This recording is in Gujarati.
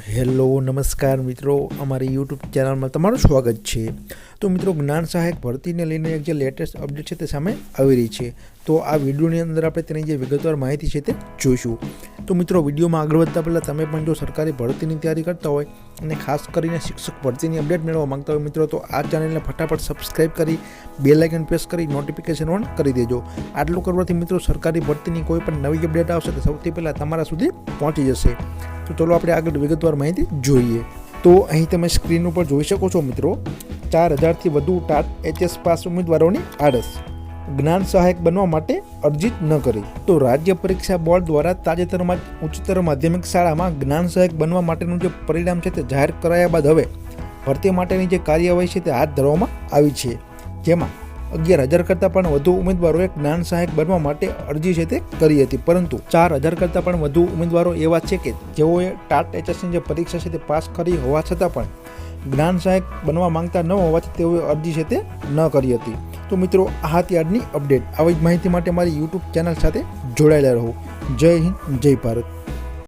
હેલો નમસ્કાર મિત્રો, અમારી યુટ્યુબ ચેનલમાં તમારું સ્વાગત છે। તો મિત્રો, જ્ઞાન સહાયક ભરતીને લઈને એક જે લેટેસ્ટ અપડેટ છે તે સામે આવી રહી છે। તો આ વિડીયોની અંદર આપણે તેની જે વિગતવાર માહિતી છે તે જોઈશું। તો મિત્રો, વિડીયોમાં આગળ વધતા પહેલાં તમે પણ જો સરકારી ભરતીની તૈયારી કરતા હોય અને ખાસ કરીને શિક્ષક ભરતીની અપડેટ મેળવવા માંગતા હોય મિત્રો, તો આ ચેનલને ફટાફટ સબસ્ક્રાઈબ કરી બેલ આઇકન પ્રેસ કરી નોટિફિકેશન ઓન કરી દેજો। આટલું કરવાથી મિત્રો સરકારી ભરતીની કોઈ પણ નવી અપડેટ આવશે તો સૌથી પહેલાં તમારા સુધી પહોંચી જશે। તો ચલો આપણે આગળ વિગતવાર માહિતી જોઈએ। તો અહીં તમે સ્ક્રીન ઉપર જોઈ શકો છો મિત્રો, 4000થી વધુ ટાટ HS પાસ ઉમેદવારોની આળસ, જ્ઞાન સહાયક બનવા માટે અરજી ન કરી। તો રાજ્ય પરીક્ષા બોર્ડ દ્વારા તાજેતરમાં ઉચ્ચતર માધ્યમિક શાળામાં જ્ઞાન સહાયક બનવા માટેનું જે પરિણામ છે તે જાહેર કરાયા બાદ હવે ભરતી માટેની જે કાર્યવાહી છે તે હાથ ધરવામાં આવી છે, જેમાં 11,000 કરતાં પણ વધુ ઉમેદવારોએ જ્ઞાન સહાયક બનવા માટે અરજી છે તે કરી હતી, પરંતુ 4,000 કરતાં પણ વધુ ઉમેદવારો એવા છે કે જેઓએ ટાટ HSની જે પરીક્ષા છે તે પાસ કરી હોવા છતાં પણ જ્ઞાન સહાયક બનવા માંગતા ન હોવાથી તેઓએ અરજી છે તે ન કરી હતી। તો મિત્રો, આ હતી આજની અપડેટ। આવી જ માહિતી માટે મારી યુટ્યુબ ચેનલ સાથે જોડાયેલા રહો। જય હિન્દ, જય ભારત।